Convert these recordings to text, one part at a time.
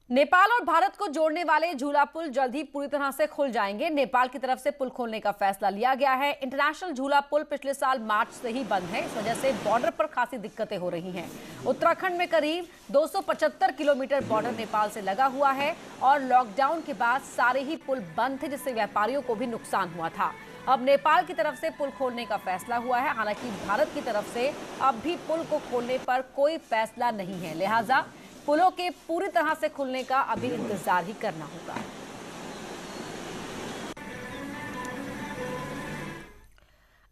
नेपाल और भारत को जोड़ने वाले झूला पुल जल्द ही पूरी तरह से खुल जाएंगे। नेपाल की तरफ से पुल खोलने का फैसला लिया गया है। इंटरनेशनल झूला पुल पिछले साल मार्च से ही बंद है। इस वजह से बॉर्डर पर खासी दिक्कतें हो रही हैं। उत्तराखंड में करीब 275 किलोमीटर बॉर्डर नेपाल से लगा हुआ है और लॉकडाउन के बाद सारे ही पुल बंद थे, जिससे व्यापारियों को भी नुकसान हुआ था। अब नेपाल की तरफ से पुल खोलने का फैसला हुआ है। हालांकि भारत की तरफ से अब भी पुल को खोलने पर कोई फैसला नहीं है, लिहाजा पुलों के पूरी तरह से खुलने का अभी इंतजार ही करना होगा।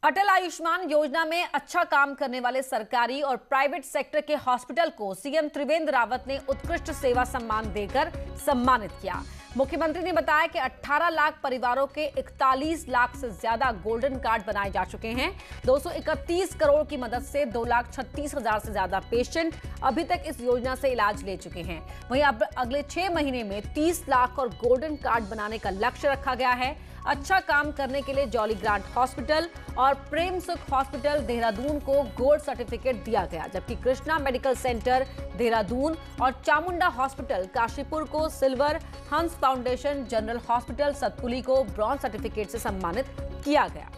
अटल आयुष्मान योजना में अच्छा काम करने वाले सरकारी और प्राइवेट सेक्टर के हॉस्पिटल को सीएम त्रिवेंद्र रावत ने उत्कृष्ट सेवा सम्मान देकर सम्मानित किया। मुख्यमंत्री ने बताया कि 18 लाख परिवारों के 41 लाख से ज्यादा गोल्डन कार्ड बनाए जा चुके हैं। 231 करोड़ की मदद से 2,36,000 से ज्यादा पेशेंट अभी तक इस योजना से इलाज ले चुके हैं। वहीं अब अगले 6 महीने में 30 लाख और गोल्डन कार्ड बनाने का लक्ष्य रखा गया है। अच्छा काम करने के लिए जॉली ग्रांट हॉस्पिटल और प्रेम सुख हॉस्पिटल देहरादून को गोल्ड सर्टिफिकेट दिया गया, जबकि कृष्णा मेडिकल सेंटर देहरादून और चामुंडा हॉस्पिटल काशीपुर को सिल्वर, हंस फाउंडेशन जनरल हॉस्पिटल सतपुली को ब्रॉन्ज सर्टिफिकेट से सम्मानित किया गया।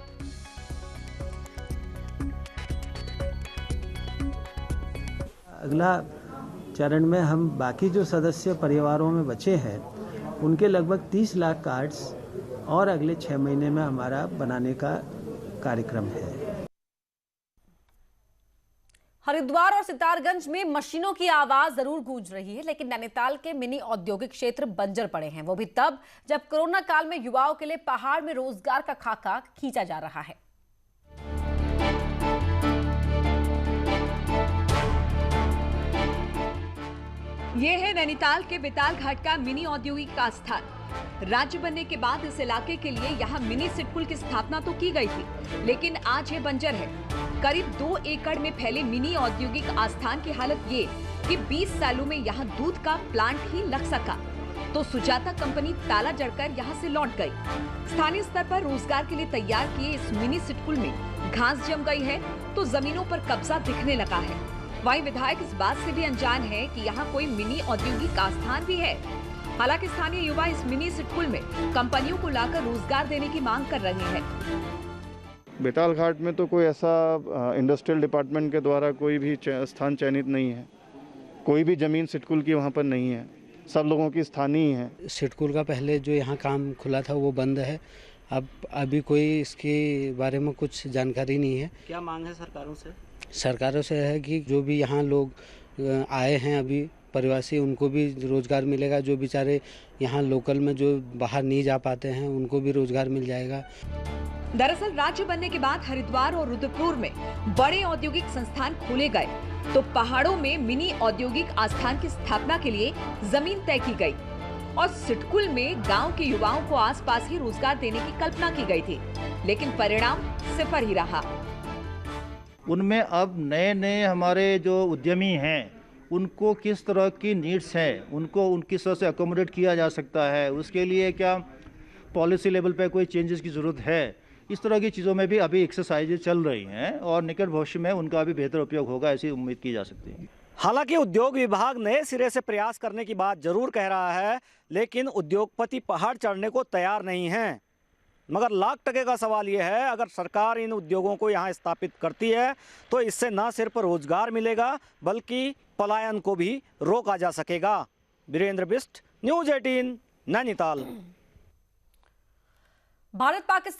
अगला चरण में हम बाकी जो सदस्य परिवारों में बचे हैं उनके लगभग 30 लाख कार्ड्स और अगले 6 महीने में हमारा बनाने का कार्यक्रम है। हरिद्वार और सितारगंज में मशीनों की आवाज जरूर गूंज रही है, लेकिन नैनीताल के मिनी औद्योगिक क्षेत्र बंजर पड़े हैं। वो भी तब जब कोरोना काल में युवाओं के लिए पहाड़ में रोजगार का खाका खींचा जा रहा है। ये है नैनीताल के बेताल घाट का मिनी औद्योगिक आस्थान। राज्य बनने के बाद इस इलाके के लिए यहाँ मिनी सिडकुल की स्थापना तो की गई थी, लेकिन आज ये बंजर है। करीब 2 एकड़ में फैले मिनी औद्योगिक आस्थान की हालत ये कि 20 सालों में यहाँ दूध का प्लांट ही लग सका, तो सुजाता कंपनी ताला जड़कर यहाँ से लौट गई। स्थानीय स्तर पर रोजगार के लिए तैयार किए इस मिनी सिडकुल में घास जम गई है तो जमीनों पर कब्जा दिखने लगा है। वहीं विधायक इस बात से भी अनजान है कि यहाँ कोई मिनी औद्योगिक आस्थान भी है। हालांकि स्थानीय युवा इस मिनी सिडकुल में कंपनियों को लाकर रोजगार देने की मांग कर रहे हैं। बेताल घाट में तो कोई ऐसा इंडस्ट्रियल डिपार्टमेंट के द्वारा कोई भी स्थान चयनित नहीं है। कोई भी जमीन सिडकुल की वहाँ पर नहीं है, सब लोगों की स्थानीय है। सिडकुल का पहले जो यहाँ काम खुला था वो बंद है। अब अभी कोई इसके बारे में कुछ जानकारी नहीं है। क्या मांग है सरकारों से? सरकारों से है कि जो भी यहाँ लोग आए हैं अभी प्रवासी, उनको भी रोजगार मिलेगा। जो बेचारे यहाँ लोकल में जो बाहर नहीं जा पाते हैं उनको भी रोजगार मिल जाएगा। दरअसल राज्य बनने के बाद हरिद्वार और रुद्रपुर में बड़े औद्योगिक संस्थान खोले गए, तो पहाड़ों में मिनी औद्योगिक आस्थान की स्थापना के लिए जमीन तय की गई और सिडकुल में गांव के युवाओं को आसपास ही रोजगार देने की कल्पना की गई थी, लेकिन परिणाम सिफर ही रहा। उनमें अब नए नए हमारे जो उद्यमी हैं उनको किस तरह की नीड्स हैं, उनको उनकी तरह से अकोमोडेट किया जा सकता है, उसके लिए क्या पॉलिसी लेवल पे कोई चेंजेस की ज़रूरत है, इस तरह की चीज़ों में भी अभी एक्सरसाइजेज चल रही हैं और निकट भविष्य में उनका भी बेहतर उपयोग होगा, ऐसी उम्मीद की जा सकती है। हालांकि उद्योग विभाग नए सिरे से प्रयास करने की बात जरूर कह रहा है, लेकिन उद्योगपति पहाड़ चढ़ने को तैयार नहीं हैं। मगर लाख टके का सवाल यह है, अगर सरकार इन उद्योगों को यहाँ स्थापित करती है तो इससे न सिर्फ रोजगार मिलेगा बल्कि पलायन को भी रोका जा सकेगा। वीरेंद्र बिष्ट, न्यूज़ 18, नैनीताल। भारत पाकिस्तान